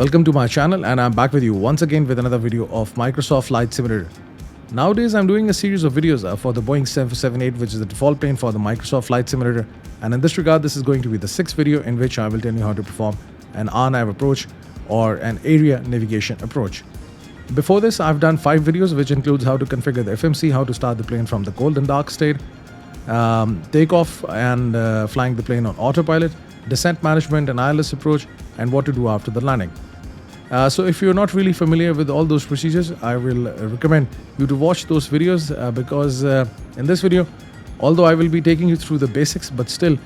Welcome to my channel, and I'm back with you once again with another video of Microsoft Flight Simulator. Nowadays I'm doing a series of videos for the Boeing 778, which is the default plane for the Microsoft Flight Simulator, and in this regard this is going to be the sixth video in which I will tell you how to perform an RNAV approach or an area navigation approach. Before this I've done 5 videos which includes how to configure the FMC, how to start the plane from the cold and dark state, takeoff and flying the plane on autopilot, descent management and ILS approach, and what to do after the landing. So if you're not really familiar with all those procedures, I will recommend you to watch those videos because in this video, although I will be taking you through the basics, but still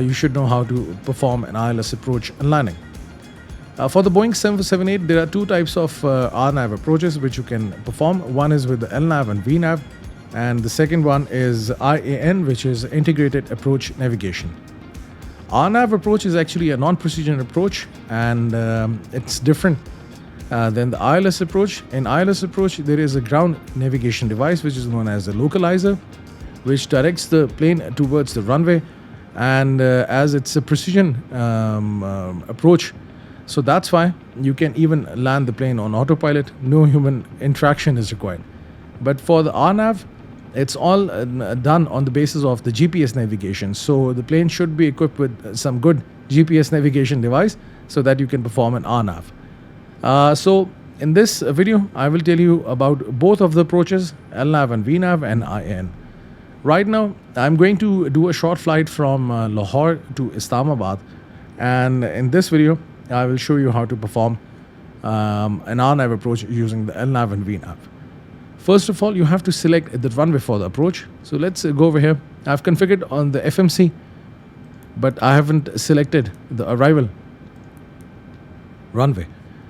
you should know how to perform an ILS approach and landing. For the Boeing 778, there are 2 types of RNAV approaches which you can perform. One is with the LNAV and VNAV, and the second one is IAN, which is Integrated Approach Navigation. RNAV approach is actually a non-precision approach, and it's different than the ILS approach. In ILS approach, there is a ground navigation device which is known as a localizer, which directs the plane towards the runway, and as it's a precision approach, so that's why you can even land the plane on autopilot. No human interaction is required. But for the RNAV, it's all done on the basis of the GPS navigation. So the plane should be equipped with some good GPS navigation device so that you can perform an RNAV. So in this video, I will tell you about both of the approaches, LNAV and VNAV and IAN. Right now, I'm going to do a short flight from Lahore to Islamabad. And in this video, I will show you how to perform an RNAV approach using the LNAV and VNAV. First of all, you have to select the runway for the approach. So let's go over here. I've configured on the FMC, but I haven't selected the arrival runway.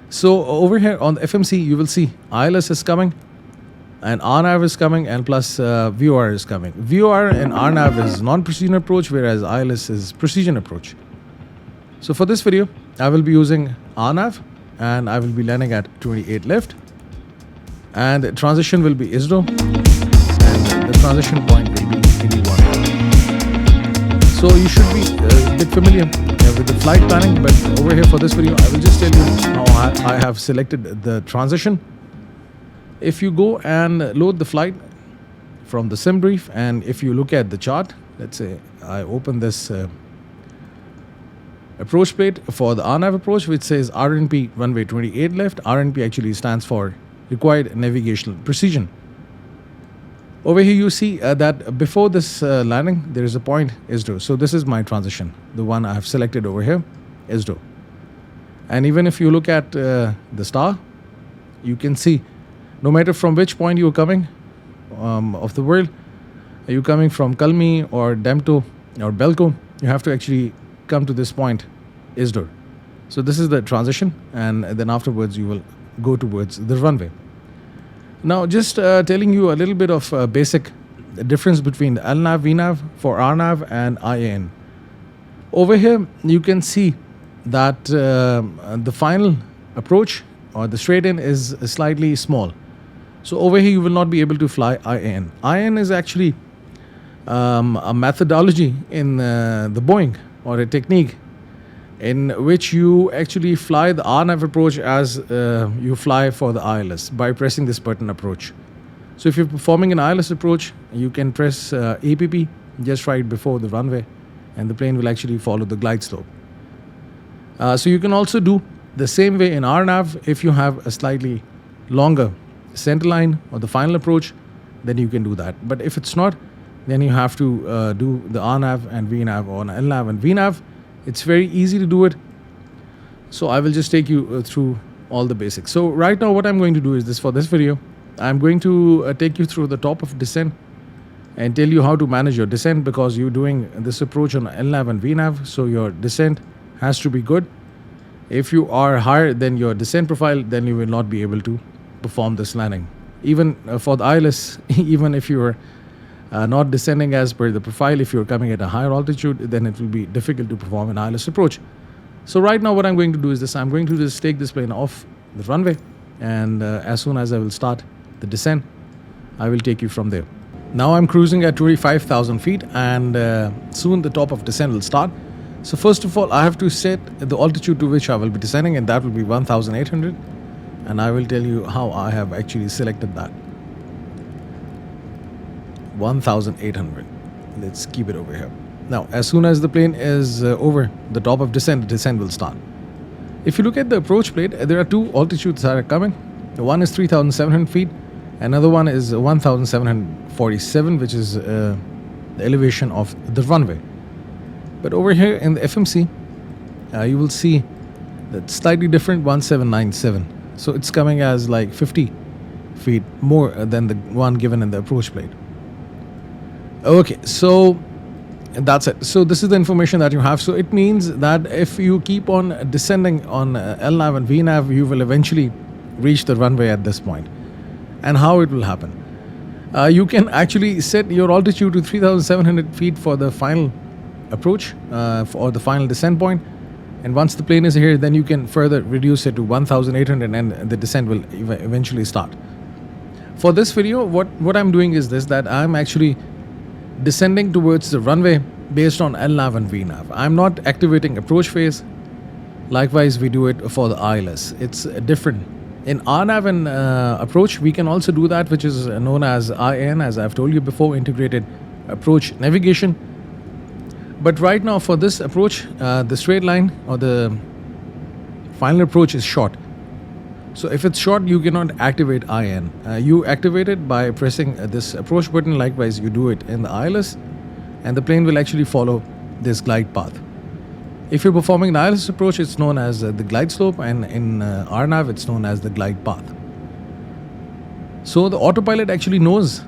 So over here on the FMC, you will see ILS is coming, and RNAV is coming, and plus VOR is coming. VOR and RNAV is non-precision approach, whereas ILS is precision approach. So for this video, I will be using RNAV, and I will be landing at 28 left. And the transition will be ISRO, and the transition point will be 81. So you should be a bit familiar with the flight planning, but over here for this video I will just tell you how I have selected the transition. If you go and load the flight from the sim brief, and if you look at the chart, let's say I open this approach plate for the RNAV approach, which says RNP runway 28 left. RNP actually stands for required navigational precision. Over here you see that before this landing there is a point ISRO. So this is my transition, the one I have selected over here, ISRO. And even if you look at the star, you can see no matter from which point you are coming of the world, are you coming from Kalmi or Demto or Belko, you have to actually come to this point ISRO. So this is the transition, and then afterwards you will go towards the runway. Now just telling you a little bit of basic difference between the LNAV, VNAV for RNAV and IAN. Over here you can see that the final approach or the straight in is slightly small. So over here you will not be able to fly IAN. IAN is actually a methodology in the Boeing, or a technique in which you actually fly the RNAV approach as you fly for the ILS by pressing this button approach. So if you're performing an ILS approach, you can press APP just right before the runway, and the plane will actually follow the glide slope. So you can also do the same way in RNAV. If you have a slightly longer center line or the final approach, then you can do that. But if it's not, then you have to do the RNAV and VNAV, or LNAV and VNAV. It's very easy to do it. So I will just take you through all the basics. So right now what I'm going to do is this. For this video, I'm going to take you through the top of descent and tell you how to manage your descent, because you're doing this approach on LNAV and VNAV, so your descent has to be good. If you are higher than your descent profile, then you will not be able to perform this landing. Even for the ILS, even if you're not descending as per the profile, if you're coming at a higher altitude, then it will be difficult to perform an ILS approach. So right now what I'm going to do is this. I'm going to just take this plane off the runway, and as soon as I will start the descent, I will take you from there. Now I'm cruising at 25,000 feet, and soon the top of descent will start. So first of all, I have to set the altitude to which I will be descending, and that will be 1800. And I will tell you how I have actually selected that. 1800. Let's keep it over here. Now, as soon as the plane is over the top of descent, the descent will start. If you look at the approach plate, there are two altitudes that are coming. One is 3,700 feet. Another one is 1,747, which is the elevation of the runway. But over here in the FMC, you will see that slightly different 1797. So it's coming as like 50 feet more than the one given in the approach plate. Okay, so that's it. So this is the information that you have. So it means that if you keep on descending on LNAV and VNAV, you will eventually reach the runway at this point. And how it will happen? You can actually set your altitude to 3,700 feet for the final approach or the final descent point. And once the plane is here, then you can further reduce it to 1,800 and the descent will eventually start. For this video, what I'm doing is this, that I'm actually descending towards the runway based on LNAV and VNAV. I'm not activating approach phase. Likewise, we do it for the ILS. It's different. In RNAV and approach, we can also do that, which is known as IN, as I've told you before, integrated approach navigation. But right now for this approach, the straight line or the final approach is short. So if it's short, you cannot activate IN. You activate it by pressing this approach button. Likewise, you do it in the ILS, and the plane will actually follow this glide path. If you're performing the ILS approach, it's known as the glide slope, and in RNAV, it's known as the glide path. So the autopilot actually knows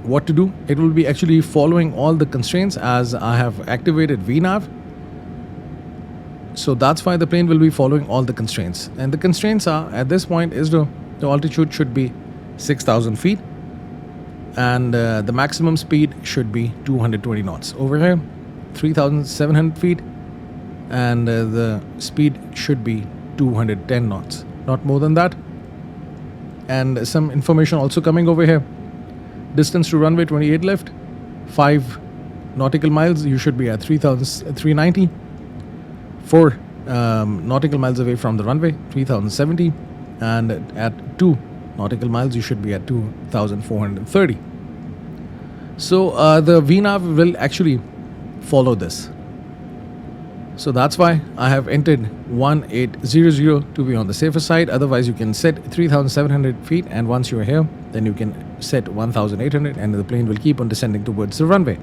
what to do. It will be actually following all the constraints as I have activated VNAV. So that's why the plane will be following all the constraints. And the constraints are, at this point, is the altitude should be 6,000 feet. And the maximum speed should be 220 knots. Over here, 3,700 feet. And the speed should be 210 knots. Not more than that. And some information also coming over here. Distance to runway 28 left. 5 nautical miles. You should be at 3,390. 4 nautical miles away from the runway, 3,070, and at 2 nautical miles you should be at 2,430. So the VNAV will actually follow this. So that's why I have entered 1800 to be on the safer side. Otherwise you can set 3,700 feet, and once you're here, then you can set 1,800 and the plane will keep on descending towards the runway.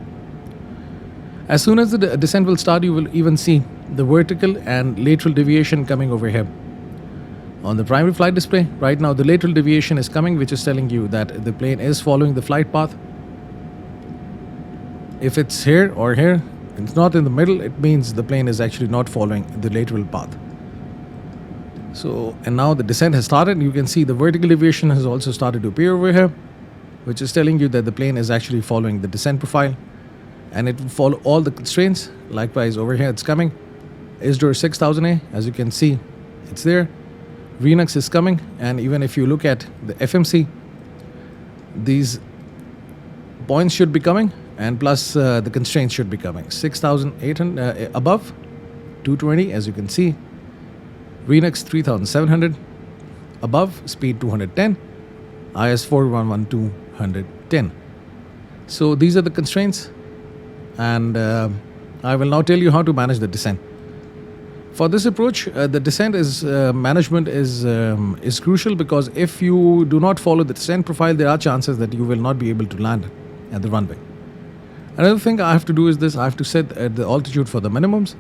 As soon as the descent will start, you will even see the vertical and lateral deviation coming over here. On the primary flight display, right now the lateral deviation is coming, which is telling you that the plane is following the flight path. If it's here or here, it's not in the middle, it means the plane is actually not following the lateral path. So, and now the descent has started. You can see the vertical deviation has also started to appear over here, which is telling you that the plane is actually following the descent profile. And it will follow all the constraints. Likewise, over here it's coming. ISDOR 6000A, as you can see, it's there. Renux is coming, and even if you look at the FMC, these points should be coming, and plus the constraints should be coming. 6,800 above, 220, as you can see. Renux 3,700 above, speed 210. IS 411 210. So these are the constraints. And I will now tell you how to manage the descent. For this approach, the descent management is crucial, because if you do not follow the descent profile, there are chances that you will not be able to land at the runway. Another thing I have to do is this: I have to set the altitude for the minimums.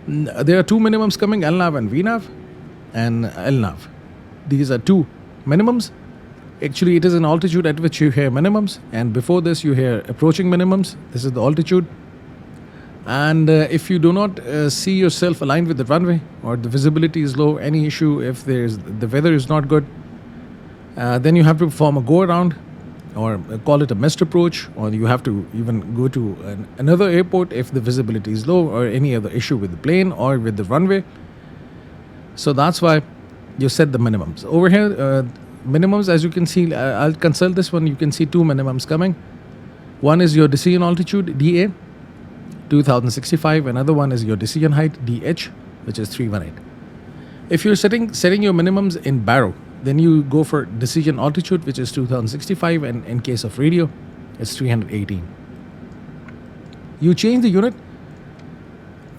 There are 2 minimums coming, LNAV and VNAV, and LNAV. These are 2 minimums. Actually, it is an altitude at which you hear minimums, and before this you hear approaching minimums. This is the altitude. And if you do not see yourself aligned with the runway, or the visibility is low, any issue, if the weather is not good, then you have to perform a go around, or call it a missed approach, or you have to even go to another airport if the visibility is low, or any other issue with the plane or with the runway. So that's why you set the minimums. Over here, minimums, as you can see, I'll consult this one. You can see 2 minimums coming. One is your decision altitude, DA. 2065. Another one is your decision height, DH, which is 318. If you're setting your minimums in baro, then you go for decision altitude, which is 2065, and in case of radio, it's 318. You change the unit,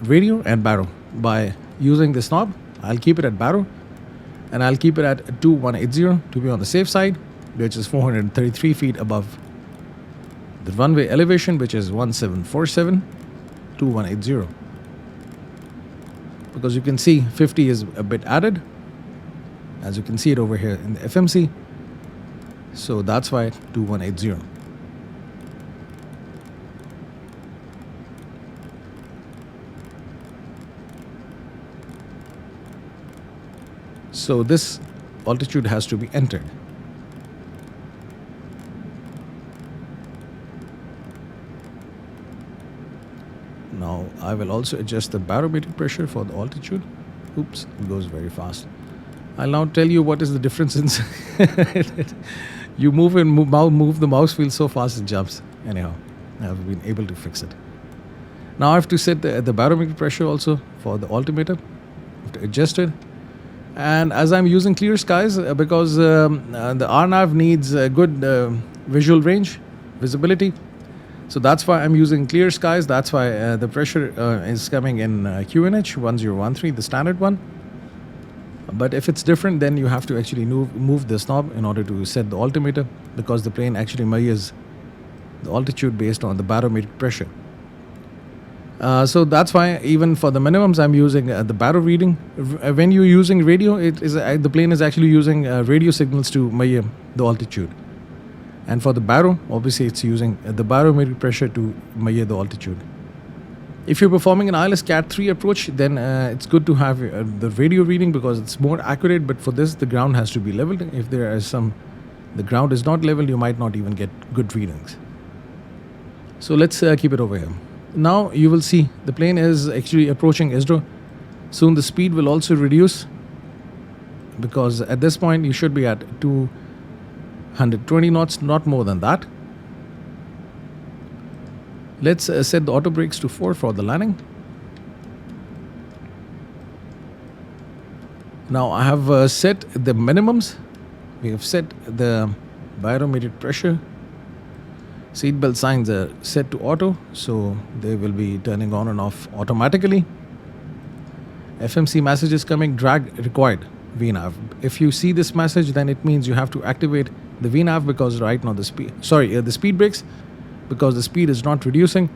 radio and baro, by using this knob. I'll keep it at baro, and I'll keep it at 2180 to be on the safe side, which is 433 feet above the runway elevation, which is 1747, 2180. Because you can see 50 is a bit added, as you can see it over here in the FMC. So that's why 2180. So this altitude has to be entered. Now I will also adjust the barometric pressure for the altitude. Oops, it goes very fast. I'll now tell you what is the difference in you move the mouse wheel so fast it jumps. Anyhow, I've been able to fix it. Now I have to set the barometric pressure also for the altimeter. I have to adjust it. And as I'm using clear skies, because the RNAV needs a good visual range, visibility. So that's why I'm using clear skies. That's why the pressure is coming in QNH 1013, the standard one. But if it's different, then you have to actually move this knob in order to set the altimeter, because the plane actually measures the altitude based on the barometric pressure. So that's why even for the minimums, I'm using the baro reading. When you're using radio, the plane is actually using radio signals to measure the altitude. And for the baro, obviously it's using the barometric pressure to measure the altitude. If you're performing an ILS Cat 3 approach, then it's good to have the radio reading, because it's more accurate. But for this, the ground has to be leveled. If the ground is not leveled, you might not even get good readings. So let's keep it over here. Now you will see the plane is actually approaching ISRO. Soon the speed will also reduce, because at this point you should be at 220 knots, not more than that. Let's set the auto brakes to 4 for the landing. Now I have set the minimums. We have set the barometric pressure. Seatbelt signs are set to auto, so they will be turning on and off automatically. FMC message is coming, drag required, VNAV. If you see this message, then it means you have to activate the VNAV, because right now the speed brakes, because the speed is not reducing.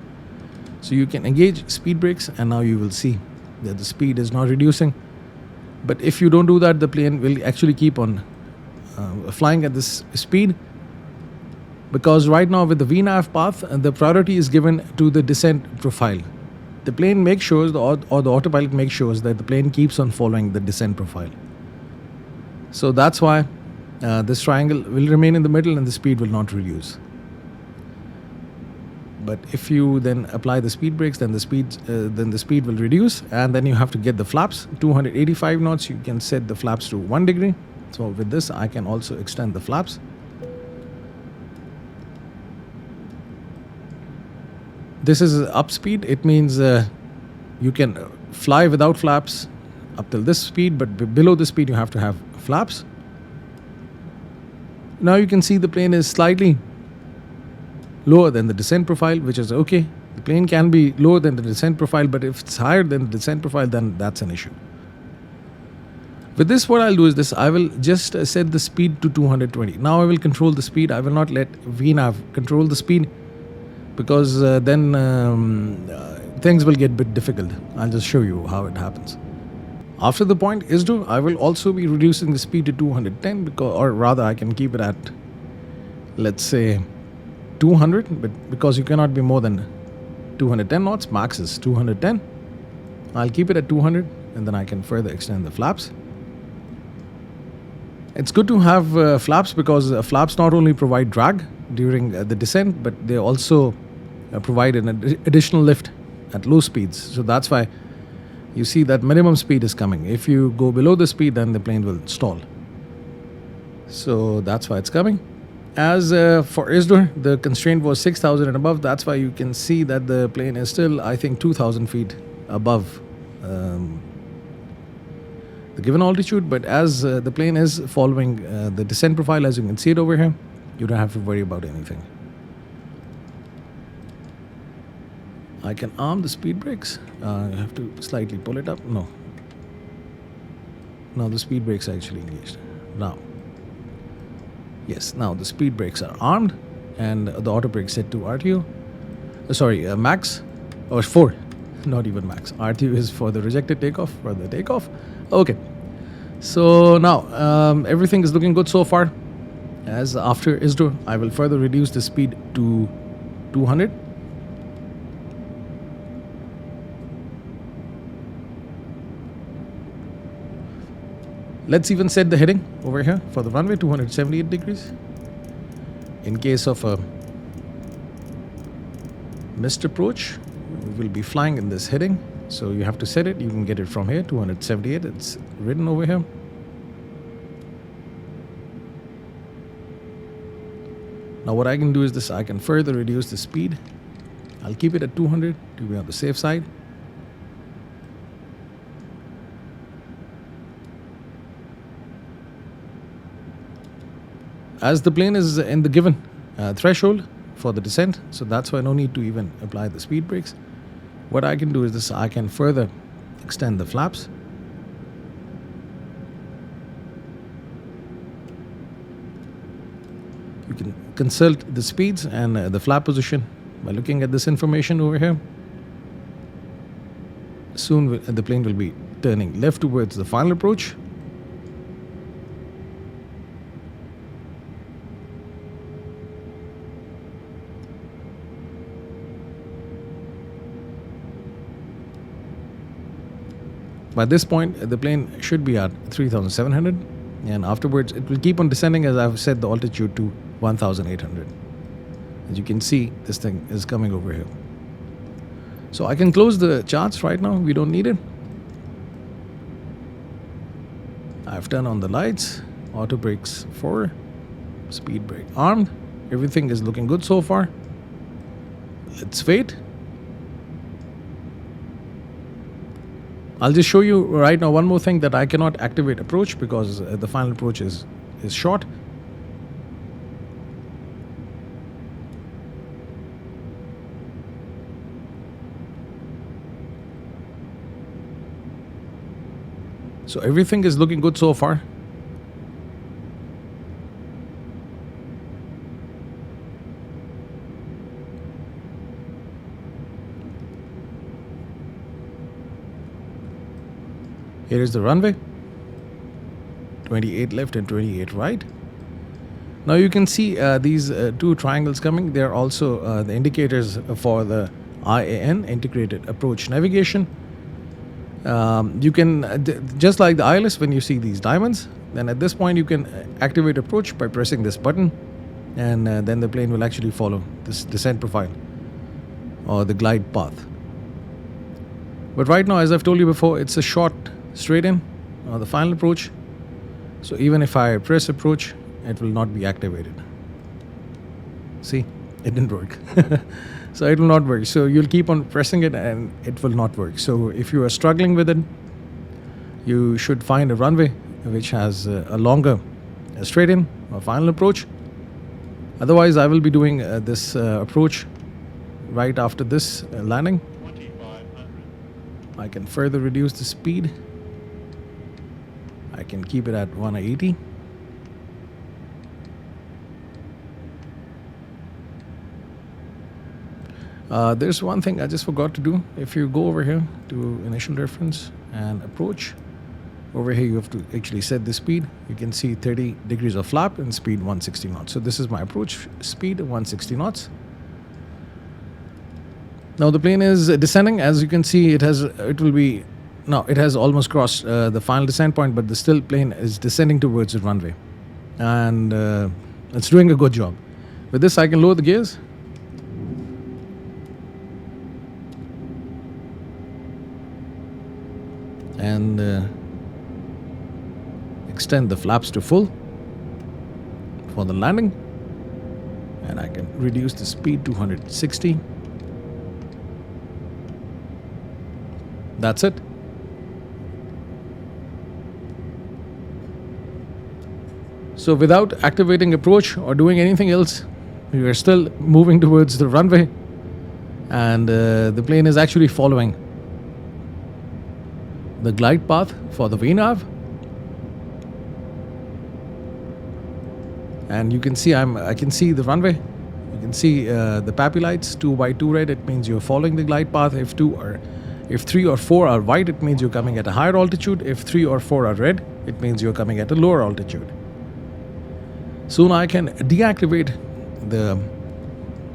So you can engage speed brakes, and now you will see that the speed is not reducing. But if you don't do that, the plane will actually keep on flying at this speed, because right now with the VNAV path, the priority is given to the descent profile. The plane makes sure, or the autopilot makes sure that the plane keeps on following the descent profile. So that's why this triangle will remain in the middle and the speed will not reduce. But if you then apply the speed brakes, then the speed will reduce, and then you have to get the flaps. 285 knots, you can set the flaps to 1 degree. So with this, I can also extend the flaps. This is up speed. It means you can fly without flaps up till this speed, but below this speed you have to have flaps. Now you can see the plane is slightly lower than the descent profile, which is okay. The plane can be lower than the descent profile, but if it's higher than the descent profile, then that's an issue. With this, what I'll do is this. I will just set the speed to 220. Now I will control the speed. I will not let VNAV control the speed, because then things will get a bit difficult. I'll just show you how it happens. After the point ISRO, I will also be reducing the speed to 210, or rather I can keep it at, let's say, 200, but because you cannot be more than 210 knots, max is 210. I'll keep it at 200, and then I can further extend the flaps. It's good to have flaps, because flaps not only provide drag during the descent, but they also provide an additional lift at low speeds. So that's why you see that minimum speed is coming. If you go below the speed, then the plane will stall. So that's why it's coming. As for ISDOR, the constraint was 6,000 and above. That's why you can see that the plane is still, I think, 2,000 feet above the given altitude. But as the plane is following the descent profile, as you can see it over here, you don't have to worry about anything. I can arm the speed brakes. I have to slightly pull it up. No, the speed brakes are actually engaged now. Yes, now the speed brakes are armed and the auto brake set to RTO. Max, or 4, not even max. RTO is for the rejected takeoff, for the takeoff. Okay, so now everything is looking good so far. As after ISDO, I will further reduce the speed to 200. Let's even set the heading over here for the runway, 278 degrees. In case of a missed approach, we will be flying in this heading. So you have to set it. You can get it from here, 278. It's written over here. Now what I can do is this. I can further reduce the speed. I'll keep it at 200 to be on the safe side. As the plane is in the given threshold for the descent, so that's why no need to even apply the speed brakes. What I can do is this. I can further extend the flaps. You can consult the speeds and the flap position by looking at this information over here. Soon the plane will be turning left towards the final approach. By this point, the plane should be at 3,700, and afterwards it will keep on descending, as I've set the altitude to 1,800. As you can see, this thing is coming over here. So I can close the charts right now. We don't need it. I've turned on the lights, auto brakes 4, speed brake armed. Everything is looking good so far. Let's wait. I'll just show you right now one more thing, that I cannot activate approach because the final approach is short. So everything is looking good so far. Here is the runway, 28 left and 28 right. Now you can see these two triangles coming. They are also the indicators for the IAN, Integrated Approach Navigation. You can, just like the ILS, when you see these diamonds, then at this point you can activate approach by pressing this button, and then the plane will actually follow this descent profile or the glide path. But right now, as I've told you before, it's a short straight in, the final approach. So even if I press approach, it will not be activated. See, it didn't work. So it will not work. So you'll keep on pressing it and it will not work. So if you are struggling with it, you should find a runway which has a longer straight in or final approach. Otherwise, I will be doing this approach right after this landing. I can further reduce the speed. I can keep it at 180. There's one thing I just forgot to do. If you go over here to initial reference and approach, over here you have to actually set the speed. You can see 30 degrees of flap and speed 160 knots. So this is my approach speed, 160 knots. Now the plane is descending. As you can see, it has almost crossed the final descent point, but the still plane is descending towards the runway, and it's doing a good job. With this, I can lower the gears. And extend the flaps to full for the landing. And I can reduce the speed to 160. That's it. So without activating approach or doing anything else, we are still moving towards the runway, and the plane is actually following the glide path for the VRAM. And you can see I can see the runway. You can see the PAPI lights, 2 by 2 red. It means you're following the glide path. If 3 or 4 are white, it means you're coming at a higher altitude. If 3 or 4 are red, it means you're coming at a lower altitude. Soon I can deactivate the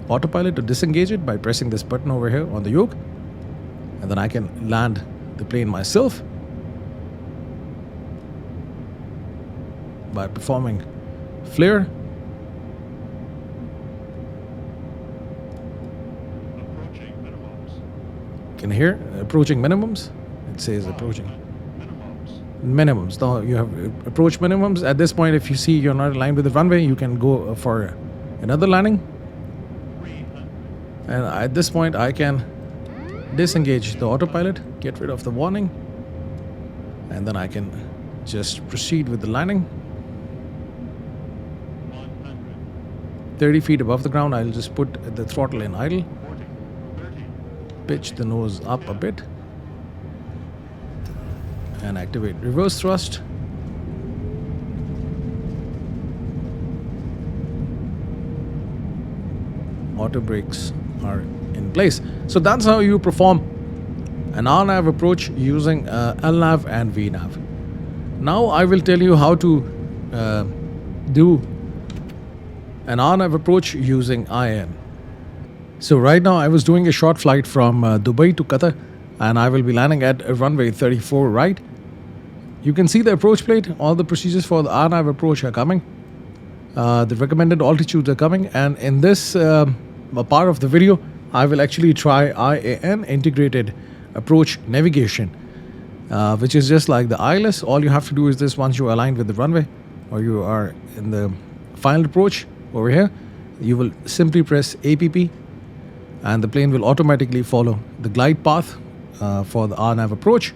autopilot to disengage it by pressing this button over here on the yoke, and then I can land the plane myself by performing flare. Approaching minimums. You can hear approaching minimums. It says approaching minimums. Now you have approach minimums. At this point, if you see you're not aligned with the runway, you can go for another landing. And at this point, I can disengage the autopilot, get rid of the warning, and then I can just proceed with the landing. 30 feet above the ground, I'll just put the throttle in idle, pitch the nose up a bit, and activate reverse thrust. Auto brakes are in place. So that's how you perform an RNAV approach using LNAV and VNAV. Now I will tell you how to do an RNAV approach using IAN. So right now I was doing a short flight from Dubai to Qatar, and I will be landing at runway 34 right. You can see the approach plate. All the procedures for the RNAV approach are coming. The recommended altitudes are coming, and in this part of the video, I will actually try IAN, integrated approach navigation, which is just like the ILS. All you have to do is this: once you are aligned with the runway, or you are in the final approach over here, you will simply press APP, and the plane will automatically follow the glide path for the RNAV approach,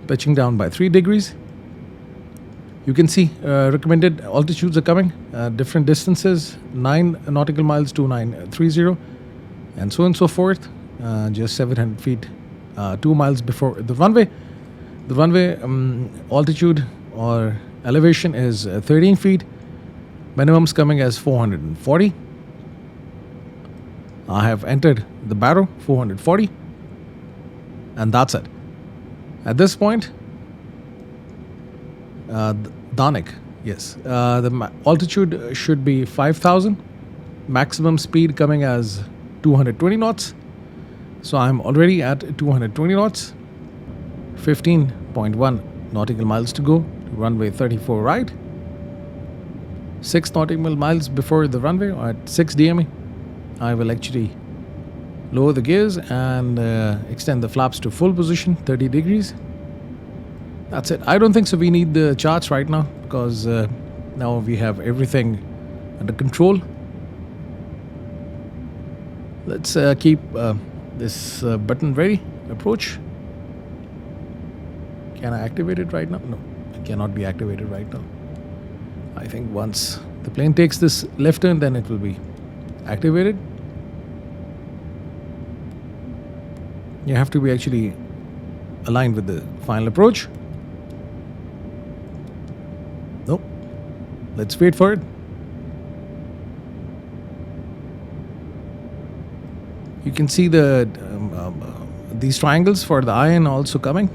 pitching down by 3 degrees. You can see recommended altitudes are coming, different distances, 9 nautical miles to 930, and so on and so forth. Just 700 feet, 2 miles before the runway. The runway altitude or elevation is 13 feet. Minimums coming as 440. I have entered the barrow, 440, and that's it. At this point, Danik, yes, the altitude should be 5,000. Maximum speed coming as 220 knots. So I'm already at 220 knots. 15.1 nautical miles to go. Runway 34 right. 6 nautical miles before the runway, or at 6 DME, I will actually lower the gears and extend the flaps to full position, 30 degrees. That's it. I don't think so we need the charts right now, because now we have everything under control. Let's keep this button ready. Approach. Can I activate it right now? No, it cannot be activated right now. I think once the plane takes this left turn, then it will be activated. You have to be actually aligned with the final approach. Nope. Let's wait for it. You can see these triangles for the IN also coming,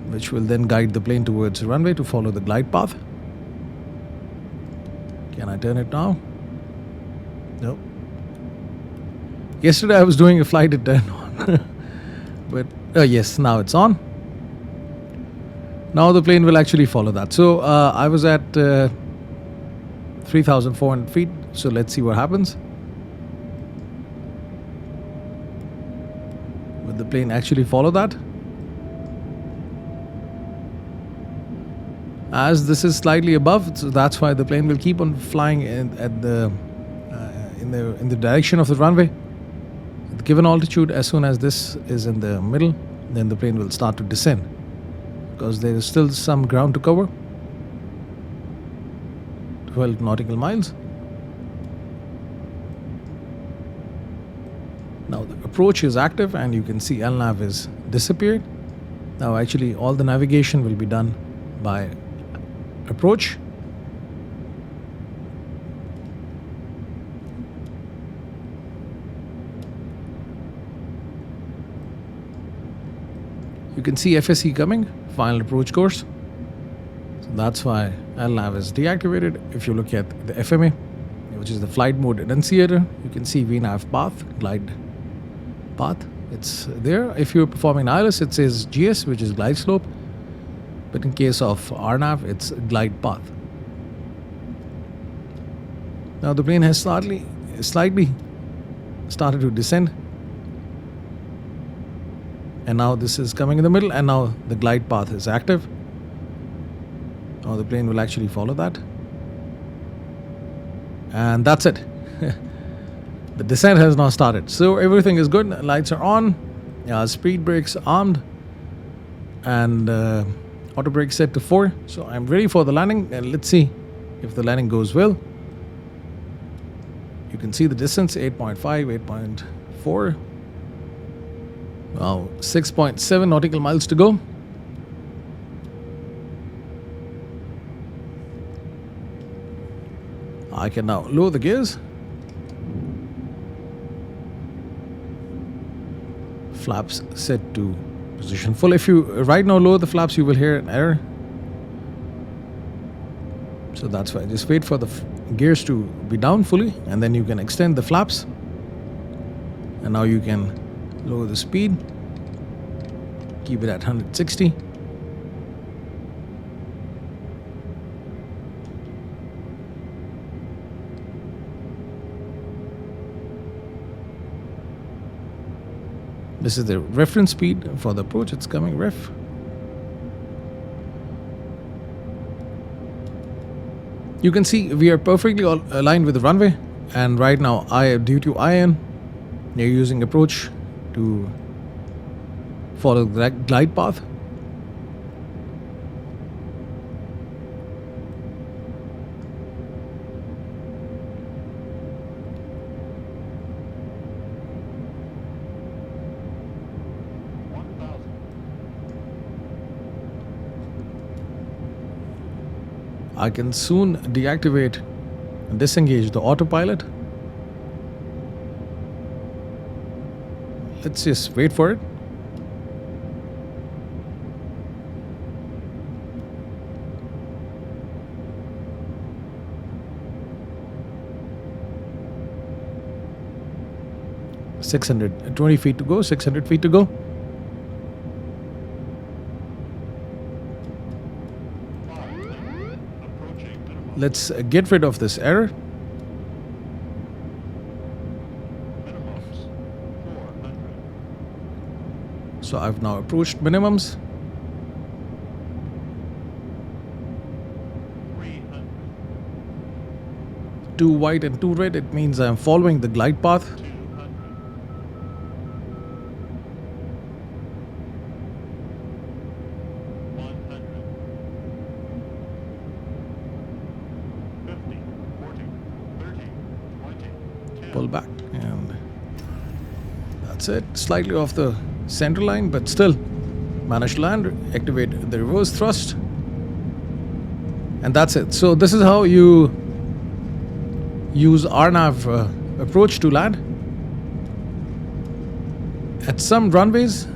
which will then guide the plane towards the runway to follow the glide path. Can I turn it now? Nope. Yesterday I was doing a flight at 10 on. But yes, now it's on. Now the plane will actually follow that. So I was at 3,400 feet. So let's see what happens. Will the plane actually follow that? As this is slightly above, so that's why the plane will keep on flying at the in the direction of the runway. At the given altitude, as soon as this is in the middle, then the plane will start to descend, because there is still some ground to cover. 12 nautical miles. Now the approach is active, and you can see LNAV is disappeared. Now actually all the navigation will be done by approach. You can see FSE coming, final approach course. So that's why LNAV is deactivated. If you look at the FMA, which is the flight mode enunciator, you can see VNAV path, glide path. It's there. If you're performing ILS, it says GS, which is glide slope. But in case of RNAV, it's glide path. Now the plane has slightly started to descend. And now this is coming in the middle, and now the glide path is active. Now the plane will actually follow that. And that's it. The descent has now started. So everything is good. Lights are on. Speed brakes armed. And auto brake set to 4. So I'm ready for the landing. And let's see if the landing goes well. You can see the distance, 8.5, 8.4. Wow, 6.7 nautical miles to go. I can now lower the gears. Flaps set to position full. If you right now lower the flaps, you will hear an error. So that's why just wait for the gears to be down fully, and then you can extend the flaps. And now you can lower the speed, keep it at 160. This is the reference speed for the approach. It's coming ref. You can see we are perfectly aligned with the runway, and right now due to IN, they're using approach to follow the glide path. I can soon deactivate and disengage the autopilot. Let's just wait for it. $620 feet to go, 600 feet to go. Let's get rid of this error. Minimums 400. So I've now approached minimums. 300. 2 white and 2 red. It means I'm following the glide path. 200. 100. 50, 40, 30, 20, 10. Pull back, and that's it. Slightly off the center line, but still managed to land. Activate the reverse thrust, and that's it. So this is how you use RNAV approach to land. At some runways,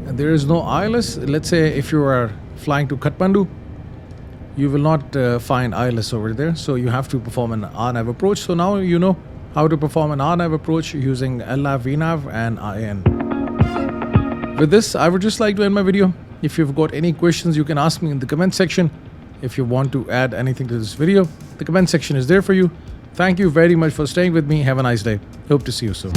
there is no ILS. Let's say if you are flying to Kathmandu, you will not find ILS over there. So you have to perform an RNAV approach. So now you know how to perform an RNAV approach using LNAV, VNAV, and IN. With this, I would just like to end my video. If you've got any questions, you can ask me in the comment section. If you want to add anything to this video, the comment section is there for you. Thank you very much for staying with me. Have a nice day. Hope to see you soon.